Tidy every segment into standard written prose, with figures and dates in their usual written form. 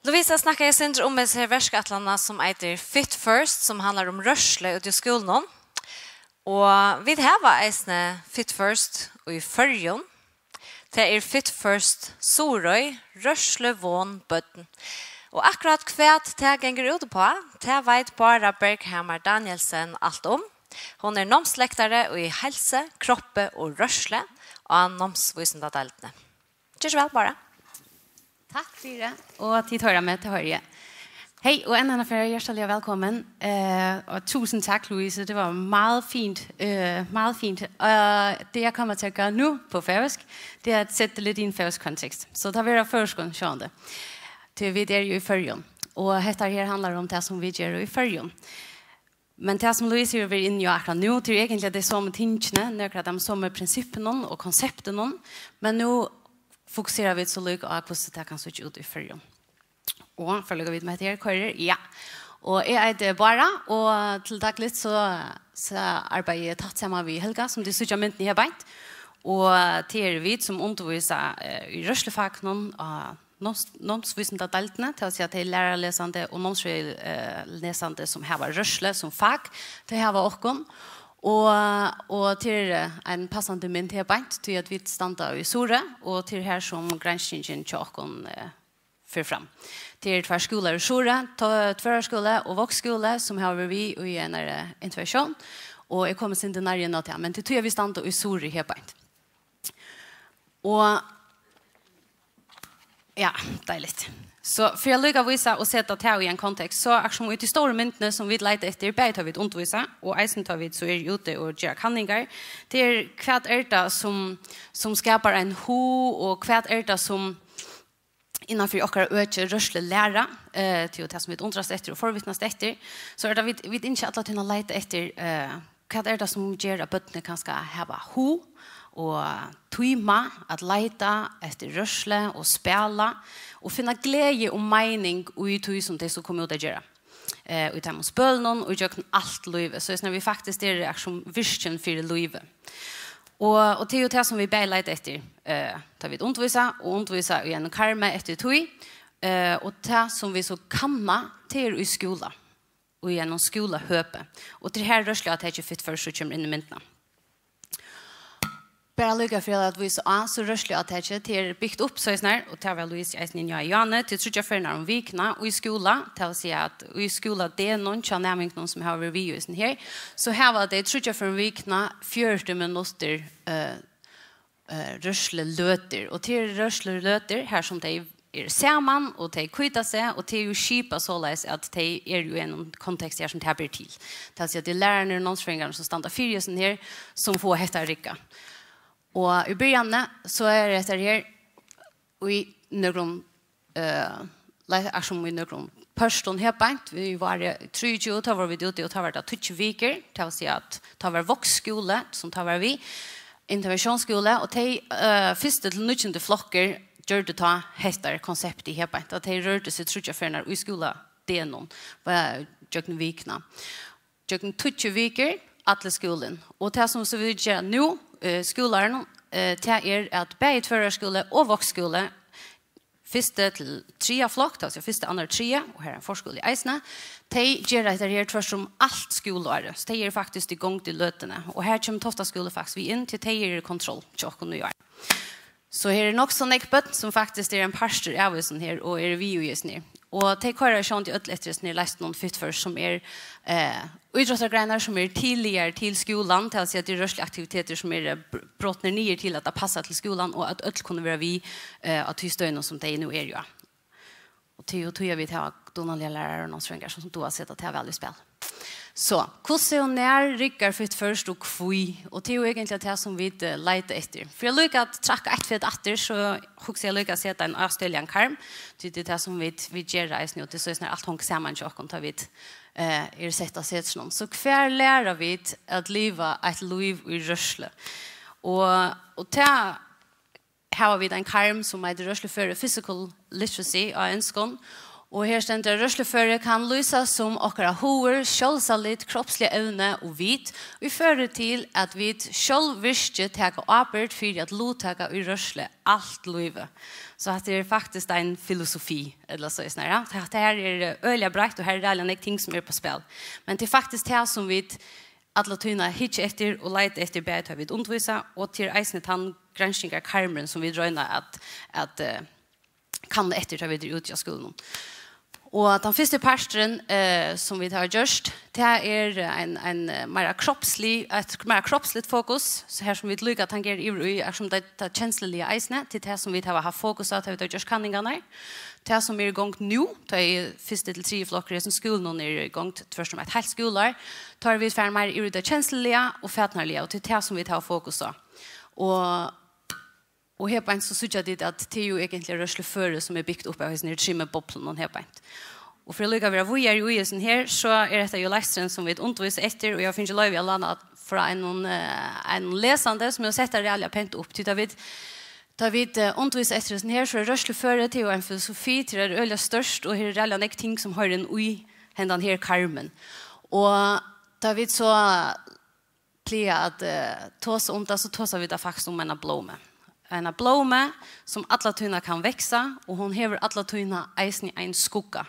Lovisa snackar jag sen om ett verkskatlarna som heter Fit First som handlar om rörsle ut i skolan. Och vi har en Fit First i Förjon. Det är Fit First Sorøy, rörsle vån bøtten. Och akkurat kvärt det gånger ut på, det vet bara Berghammer Danielsen allt om. Hon är nomsläktare i hälsa, kroppe och rörsle och nomsvisendadaltene. Kör väl bara. Tack för det. Och tid höra med till höra. Hej och en annan för hjärtligt välkommen. Och tusen tack Louise. Det var meget fint. Det jag kommer att göra nu på färösk, det är att sätta lite i en färösk kontext. Så tar vi det förskån sjönde. Till vi är ju i Förjon. Och detta här handlar om det som vi gör i Förjon. Men det som Louise är inne i akkurat nu, det är egentligen det som tingene, några av de som principen och koncepten. Men nu fokuserar vi så mycket på hur det kan se ut i Förjon. Och följer vi med det här körer, ja. Och jag är det bara, och till dagligt så arbetar jag tatt samman vid Helga, som det ser ut att ni har bänt. Och till vi som undervisar i rörslefakten nomsvisende daltene, til å si at det er lærerlesende og nomslesende som har rørsle som fag, det har åkken. Og til en passende mynd til beint, til at vi standa i Sore, og til her som granskningen til åkken fører frem. Til tvær skoler i Sore, tværskole og voksskole, som har vi i en intervensjon, og jeg kommer sin til nærmere nå til, men til tog vi standa i Sore her beint. Og ja, deiligt. Så för jag lyckas visa och sätta det i en kontext så är som ut i stora myntene som vi letar efter bäst har vi undervisa och eisen tar vi så är ute och gör handlingar. Det är kvart det som skapar en ho och kvart det som innanför och öka rörsle lära till det som vi undras efter och förvittnas efter så är det vi inte alla till att leta efter kvart det som gör att bötterna kan ska ha ho och tøyma att leita efter rörsle och spela och finna glädje och mening i tøy som det så kommer ut att göra. Och ta mot spölnon och göra allt livet. Så när vi faktiskt är som vision för livet. Och det är ju det som vi beilar efter. Tar vi undervisa i en karma efter tøy. Och det som vi så kamma till i skola. Och i en skola höpe. Och det här rörsle att det är fit för så kommer in i myntena. Bara lycka för att vi så rörslig att det är byggt upp så snart och tar väl Louise Eisen i Janne till tror jag för när vikna och i skola till att säga att i skola det är någon tjänaming någon som har reviews här så här var det tror jag för vikna 40 minuter rörsle löter och till rörsle löter här som det är samman och det kvita sig och till ju skipa så läs att det är ju en kontext här som det blir till. Det alltså att det lärare någon stringar som stannar fyrjusen här som får hetta ricka. Och i början så är det här i någon som i någon person här bänkt vi var 30 tar var vi ute och tar var det 20 veckor det vill säga att tar var voxskola som tar var vi interventionsskola och de första till nutjande flockar gör det ta hästar koncept i här bänkt att de rörde sig 30 för i skola det någon var jag vikna jag 20 veckor alla skolan och det som så vi gör nu skolan det är att bäget förskola och voxskola första till 3 flock alltså första andra 3 och här är en förskola i Eisna de gör det här tvärtom som allt skolår så det är faktiskt igång till lötena och här kommer Tofta skola faktiskt vi in till det kontroll tjock och nu gör så här är det också nekbött som faktiskt är en pastor av oss här och är vi ju just nu och det körar sånt till ötlettres ner läst någon fit för som är idrottsgrenar som är tillgär till skolan till att säga att det är rörsliga aktiviteter som är brottnar ner till att det passar till skolan och att öll kunna vara vi att hysta som det nu är ju. Och till tog vi till Donald lärare och någon strängar som då har sett att det är väldigt spel. Så, hur och när rycker fit först och kvui och det är egentligen det som vi letar efter. För jag lyckas att tracka ett för ett atter så hux jag lyckas sätta en Australian karm till det som vi gör reisen och det så när allt hänger samman så kan vi är sätta sig någon så kvar lära vi att leva ett liv i rörsle. Och ta har vi en karm som är rörsle för physical literacy och en skon Og her stender rørsleføre kan lyses som okkara hoer, sjølsalit, kroppslige evne og vit. Vi fører til at vi selv virke teka arbeid for at lottaka i rørsle alt livet. Så at det er faktisk en filosofi, eller så snarere. Det her er øyelig brekt, og her er det alle ting som er på spill. Men det er faktisk det som vi alle tøyna hitje etter og leite etter bedre vi undervisa, og til eisene tann granskningar karmen som vi drøyna at kan etter ta videre ut av skolen. Og den første pastoren som vi har gjort, det er et mer kroppsligt fokus, så her som vi lykker at han gjør i, er som det kjenslelige eisene, til det som vi har hatt fokus av, til vi har gjort kanningene. Det som er i gang nå, det er første til 3 flokker i skolen, og er i gang først om et helt skoler, tar vi for mer i det kjenslelige og fætnerlige, og til det som vi har fokus av. Og her på en så synes jeg at det er jo egentlig rørsleføre som er bygd opp av sin trimmeboblen og her på en. Og for å lykke av hvor jeg er i sånn her, så er dette jo lekstren som vi underviser etter, og jeg finner ikke lov i alle fra en lesende som jeg har sett det reale pent opp til David. David underviser etter sånn her, så er rørsleføre til en filosofi til det øyelig størst, og her er reale ting som har en ui hendene her karmen. Og David så pleier at tåse om det, så tåser vi det faktisk om en blåme. En blåme som alla tøyna kan växa och hon hever alla tøyna eisen i en skugga.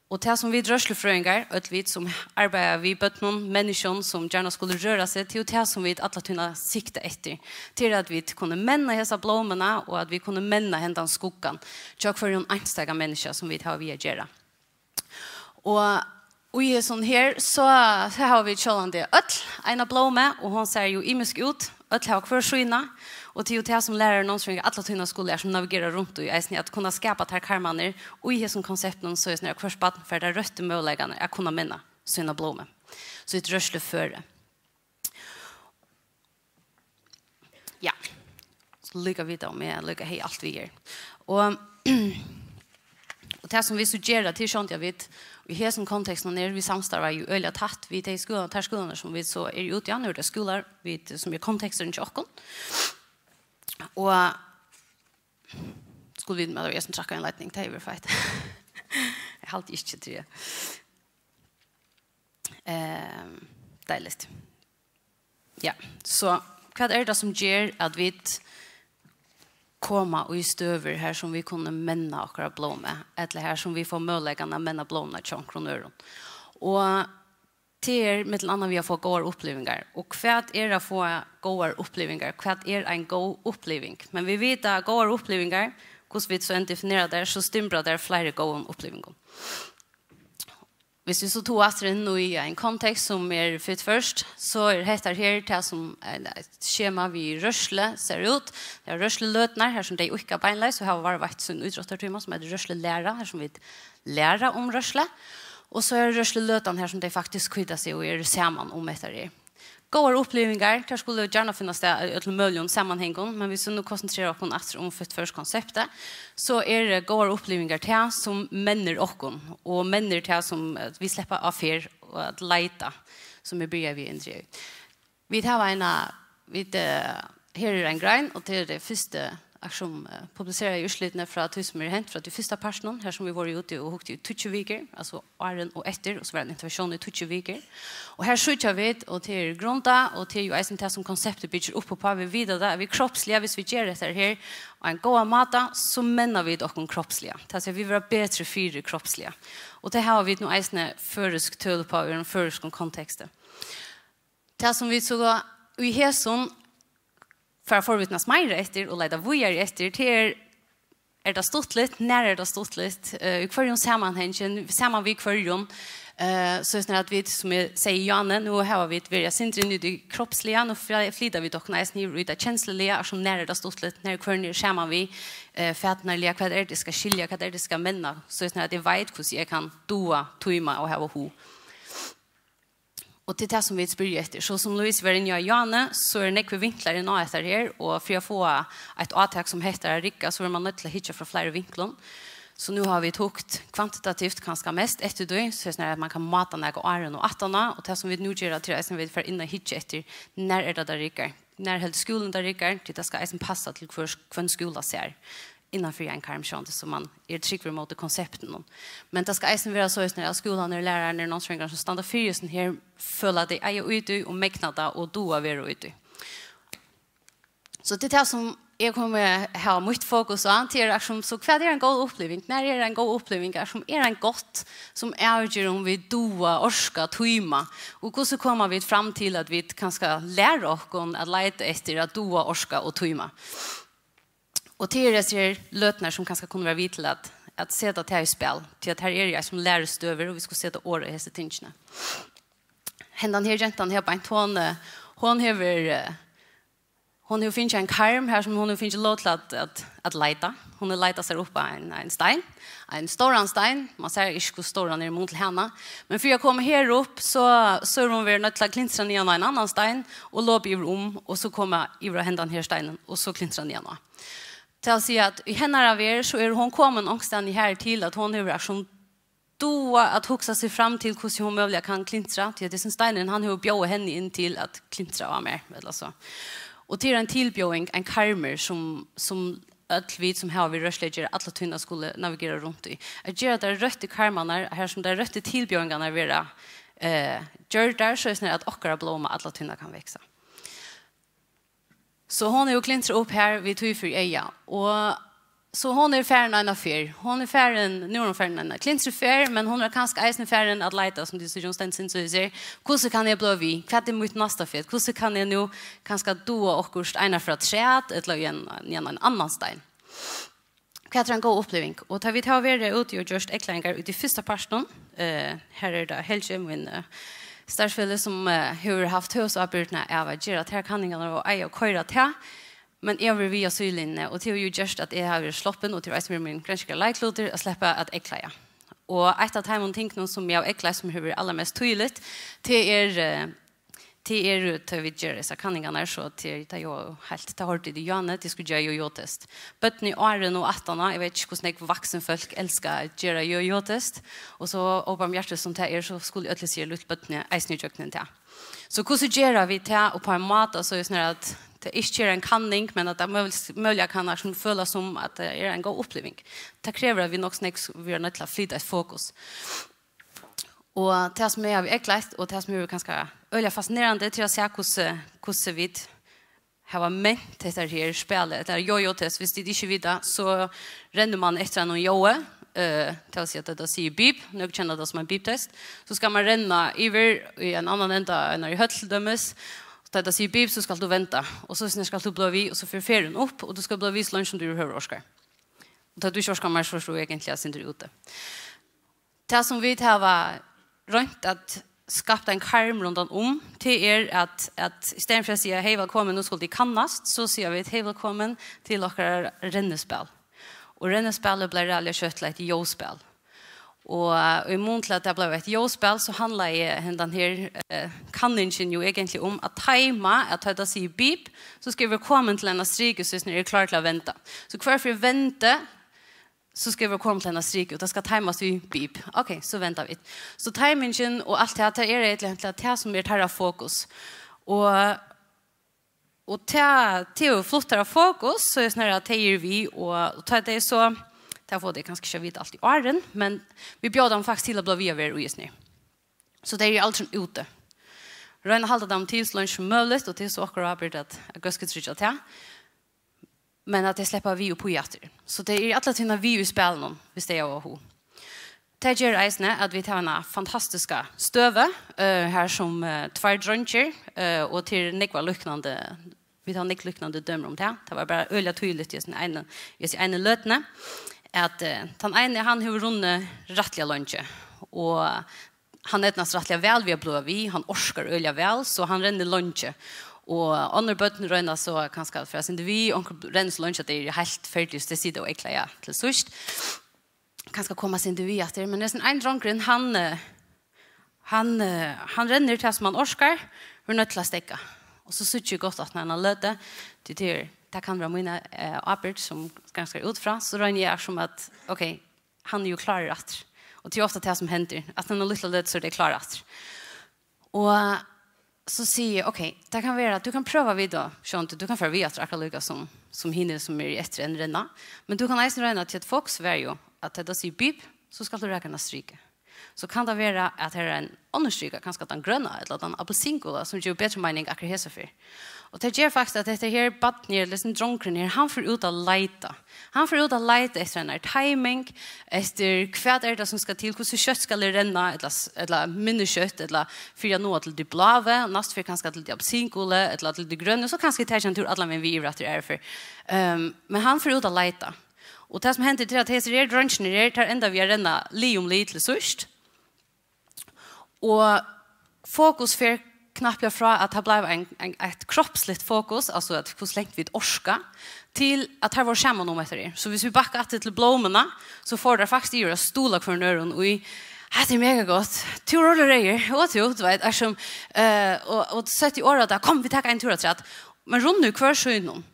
Och det som vi rörslefröingar, och vi som arbetar vid bötnon, människor som gärna skulle röra sig till det som vi alla tøyna sikta efter. Till att vi kunde männa dessa blåmorna och att vi kunde männa händan skuggan. Jag för en enstaka människa som vi har vi att göra. Och i sån här så har vi tjålande en blåme och hon ser ju imisk ut. Öll har kvar skyna. Och till det som lärare någon som alla tynna skolor som navigerar runt i eisen att kunna skapa tar karmaner och i som koncepten så är snarare kvarspatt för det rötte möjligheten att kunna minna sina blommor. Så ett rörsle före. Ja. Så lycka vi då med lycka hej allt vi gör. Och det som vi suggerar till sånt jag vet i här som kontexten när vi samstarvar ju öliga tatt vid de skolorna som vi så är ute igen ur det skolor vid som är kontexten i Åkon. Og skulle vi med det, jeg som trakk en leitning til over fight. Jeg halte ikke til det. Deiligt. Ja, så hva er det som gjør at vi kommer i støver her som vi kunne menna akkurat blåme, eller her som vi får muligheten å menna blåme til kronøren. Og det med till annan vi har fått goda upplevelser och vad är det att få goda upplevelser vad är en god upplevelse men vi vet att goda upplevelser hur vi så definierar där så stämmer det flera goda upplevelser. Hvis vi så tog att in i en kontext som är fit först så heter här det som ett schema vi rörsle ser ut det är rörsle lötnar här som det inte beinleis så har varit sån utrottartimmar som är rörsle lära här som vi lära om rörsle. Och så är rörslelötan här som det faktiskt skydda sig och är samman om detta det. Goda upplevelser, där skulle det gärna finnas det ett möjligt sammanhang, men vi så nu koncentrerar oss om först konceptet så är det goda upplevelser till som männer och männer till som vi släpper affär och att leta som vi börjar vi inre. Vi har här är en grej och det är det första som publicerar ju slutna från att som är hänt från de första personen här som vi var ute och hukte 20 veckor alltså åren och efter och så var det intervention i 20 veckor och här skjuter vi och till grunda och till ju eisen som konceptet bygger upp på vi vidare där vi kroppsliga vis vi gör det här och en goda mata så mennar vi dock kroppsliga alltså vi vill bättre för kroppsliga och det har vi nu eisen försk töl på i en försk kontext det som vi så i häson för att förvittnas mer efter och leda vujar efter till det stortligt när det stortligt i kvarjon sammanhängen samman vi kvarjon så är att vi som säger Janne nu har vi ett centrum i det kroppsliga och flyttar vi dock nästan i det känsliga som när det stortligt när kvarjon samman vi fätnarliga vad är det ska skilja vad är det ska männa så är att det vet hur jag kan doa tuma och ha ho. Och det är som vi spyr efter. Så som Louise var inne i Janne så är det nekve vinklar i något efter här. Och för att få ett avtak som heter Ricka så är man nödt till att hitta från flera vinklar. Så nu har vi tagit kvantitativt ganska mest efter det. Så är det att man kan mata näga åren och attarna. Och det som vi nu gör till att vi får in och hitta efter när är det där Ricka. När helt skolan där Ricka. Det ska passa till hver skola ser. innanför en karmsjönte så man trycker mot koncepten. Men det ska eisen vara så just när skolan är lärare någon som stannar för sån här följa det är ute och mäknata och doa vara ute. Så det är som jag kommer ha mycket fokus på till som så kvad är en god upplevelse. När är en god upplevelse som är en gott som avgör om vi doa orska tøyma och hur så kommer vi fram till att vi kanske lära oss att leta efter att doa orska och tøyma. Och till det ser lötnar som kanske kommer vara vitt att sätta det här i spel till att här är jag som lär stöver och vi ska sätta året i dessa tingene. Händan här gentan här på en tån hon har finns en karm här som hon har finns låt att leta. Hon har letat sig upp på en stein, en stor stein. Man ser inte hur stor den är mot henne. Men för jag kommer här upp så är hon väl nödt att klintra ner en annan stein och låpa över och så kommer över händan här steinen och så klintra ner. Till att säga att i henne av er så är hon kommit någonstans här till att hon har som då att huxa sig fram till hur hon möjligen kan klintra till det sin steinen han har bjöd henne in till att klintra av mer eller så. Och till en tillbjöing en karmer som vi som har vi röstlägger alla tunna skulle navigera runt i. Att göra det rött i karmarna här som det rött i tillbjöingarna vara gör där så är det att åkara blomma alla tunna kan växa. Så hon är ju klintra upp här vid tog för eja och så hon är färren en affär. Hon är färren nu är färren en klintra men hon är kanske eisen färren att leta som det så John Stensen så säger. Hur kan jag bli vi? Vad är mitt nästa fet? Hur kan jag nu kanske då och kurs ena för att träd eller en annan stein. Vad är en god upplevelse? Och tar vi tar det ut och just äcklingar ut i första parten. Här är det Helge min starfälle som har haft husarbetna av att göra tärkanningarna och eja och köra till. Men jag vill via sylinne och till ju just att jag har sloppen och till att med min gränska likloter att släppa att äckla. Och ett av de ting som jag äcklar som hur allra mest tydligt till till vi gör dessa kanningarna så till det jag helt det har det Janne det skulle göra jojo-test. But ni är nog 18 jag vet inte hur snäck vuxen folk älskar att göra jojo-test och så om hjärtat som det är så skulle jag se lite butne isnjöknen där. Så hur så gör vi det och på en mat så är det att det inte är en kanning men att det möjligen kan som føla som att det är en god upplevelse. Det kräver att vi nog snäck vi är nöjda att flytta ett fokus. Och det som är äckligt och det som är ganska öliga fascinerande till att se hur vi har ment det här spelet. Det är jojo-test. Hvis det inte vidare så ränner man efter någon jojo. Till att säga att det säger bip. Nu känner det som en bip-test. Så ska man ränna över i en annan ända än i hötteldömes. Och det säger bip så ska du vänta. Och så ska du blå vi och så för ferien upp. Och du ska blå vi så långt som du hör orskar. Och det du inte orskar mer så förstår jag egentligen att du är ute. Det som vi har rönt att skapa en karm runt om till att istället för att säga hej välkommen nu skulle det kannast så säger vi hej välkommen till våra rennespel. Och rennespelet blir realligt kött ett jospel. Och i mån till att det blev ett jospel så handlar den här kanningen ju egentligen om att tajma att det säger bip så ska vi komma till en stryk så när det är klart att vänta. Så kvar för vänta så ska vi komma till en stryk och det ska tajmas i bip. Okej, så väntar vi. Så timingen och allt det här är egentligen det som är det fokus. Och till att flytta fokus så är det snarare att det är vi och det är så det får det kanske inte alltid åren men vi bjöd dem faktiskt till att bli via och just nu. Så det är allt som ute. Röna hålla dem till så långt som möjligt och till så åker Robert att jag ska trycka till. Men att det släpper vi på hjärter. Så det är alla tina vi i spelen hvis det är och ho. Det gör eisne att vi tar en fantastiska stöve här som två druncher och till nekva liknande vi tar liknande dömer om det. Det var bara öliga tydligt i en lötne att den ene han har runde rättliga lunche och han är nästan rättliga väl vi blå vi han orskar öliga väl så han renner lunche. Och andra bötten röna så kanske för att vi och rens lunch att det är helt färdigt det sitter och äckla ja till sist kanske komma sin vi efter men det är en drunkren han renner till som man orskar och nöt till att stäcka och så syns ju gott att när han löte det kan vara mina arbete som ganska utfra så rönner jag som att okej, han är ju klar rätt och det är ofta det som händer att när han lite löt så är det klar rätt och så säger okej, det kan vara att du kan pröva vid då. Du kan föra vid att lika som som hinner som efter en renna. Men du kan nästan räkna till ett fokus var ju att det säger bip så ska du räkna stryka. Så kan det vara att det är en understryka, kanske den gröna eller den apelsinkola som ger bättre mening akkurat hesa för. Och det gör faktiskt att det här badner, liksom dronkren här, han får ut att leita. Han får ut att leita efter en timing, efter vad är det som ska till, hur kött ska det renna, eller mindre kött, eller för att nå till det blave, näst för kanske till det apelsinkola, eller till det gröna, så kanske det är en tur alla med vi är att det är för. Men han får ut att leita. Och det som händer till att det är drunchen är det enda vi är renna li om lite först. Och fokus för knappt jag fra att det blev ett kroppsligt fokus, alltså att hur länge vi orska, till att här var skärmen om efter det. Så hvis vi backar till blommorna så får det faktiskt göra stolar för nöron och det är mega gott. Tur och grejer, och du vet, är som och 70 år att kom vi ta en tur att men runt nu kvar så inom.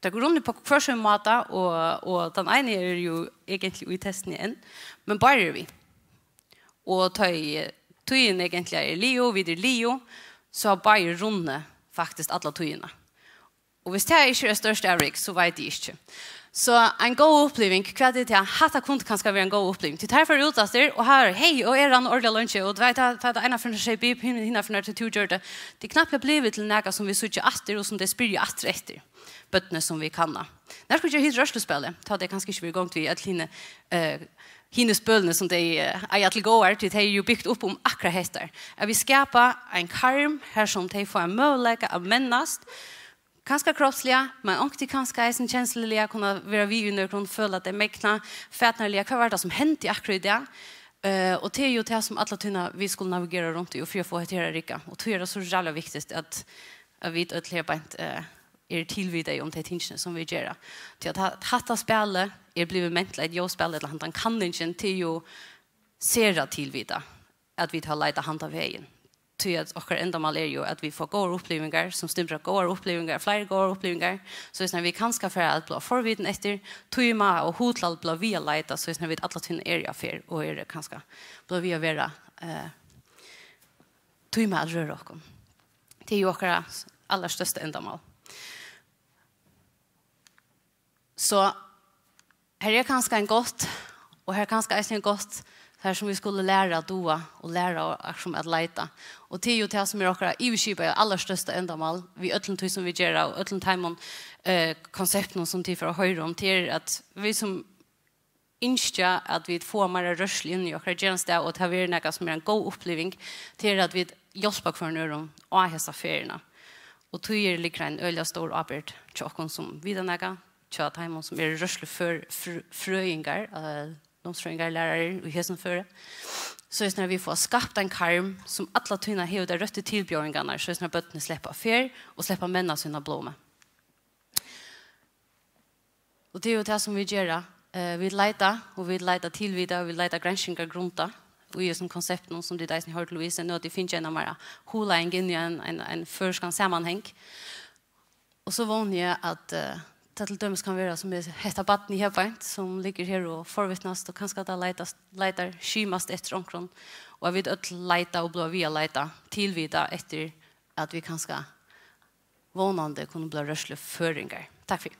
Det går runt på kvar så mata och den ena är ju egentligen i testen igen, men bara vi. Och ta i tøyen egentlig er Leo, videre Leo, så har bare runde faktisk alle tøyene. Og hvis det ikke er største avrik, så vet jeg ikke. Så en god oppleving, hva er det til? Hatt kunne kanskje være en god oppleving. Til her for utlaster, og her, hei, og er han ordentlig lunsje, og du vet at det ene for seg bib, henne for når til gjør det. Det knapt har blivet til noe som vi sier atter, og som det spyrer atter etter. Bøttene som vi kan. Når skulle jeg hit rørslespillet, ta det kanskje ikke vi gang til at hinnes bølene som de er til gåer til, de er jo byggt opp om akkurat hester. At vi skaper en karm her som de får en mulighet av mennast, kanskje kroppsliga, men också kanske är en känsliga kunna vara vi under kunna føle att det mäkna fätnarliga vad var det som hände akkurat det. Och det är ju det som alla tunna vi skulle navigera runt i och för att få det här rika. Och det är det så jävla viktigt att vi inte på är tillvida om det tingene som vi gör. Till att hatta spelet är blivit mentligt jag spelet eller han kan inte till ju sera tillvida att vi tar lite hand av vägen. Till att och ändamål är ju att vi får goda upplevelser som stämmer goda upplevelser, fler goda upplevelser. Så när vi kan skaffa att bli förviden efter tøyma och hotlal bli via leta så när vi alla till en area fair och är det kanske bli via vara tøyma att röra oss. Det är ju också allra största ändamål. Så här är kanske en gott och här kanske är en gott här som vi skulle lära att doa och lära som att leta. Och det är ju det som är också i allra största ändamål. Vi ödlen som vi gör och ödlen timon koncepten som till för att höra om till att vi som inskja att vi får mer rörsl in i och regensta och ta vi något som är en god upplevelse till att vi hjälper för nöron och hesa ferierna. Och tog är lika en öliga stor apert chockon som vi den något chat timon som är rörsl för fröingar de strängar lärare och hesen för. Så när vi får skapat en karm som alla tunna hevda rötte tillbjörningarna så när bötterna släppa fer och släppa männa sina blommor. Och det är ju det som vi gör. Vi letar tillvida, vi letar granskningar grunta. Och i som koncepten som det där som hört Louise nu det finns en mer hula en förskan sammanhang. Och så vann jag att till dömes kan vara som heter batten i hemmet som ligger här och förvittnas och kanske att letar skymast efter omkron och vi att leta och blå via leta tillvida efter att vi kanske vånande kunna bli rörsle föringar. Tack för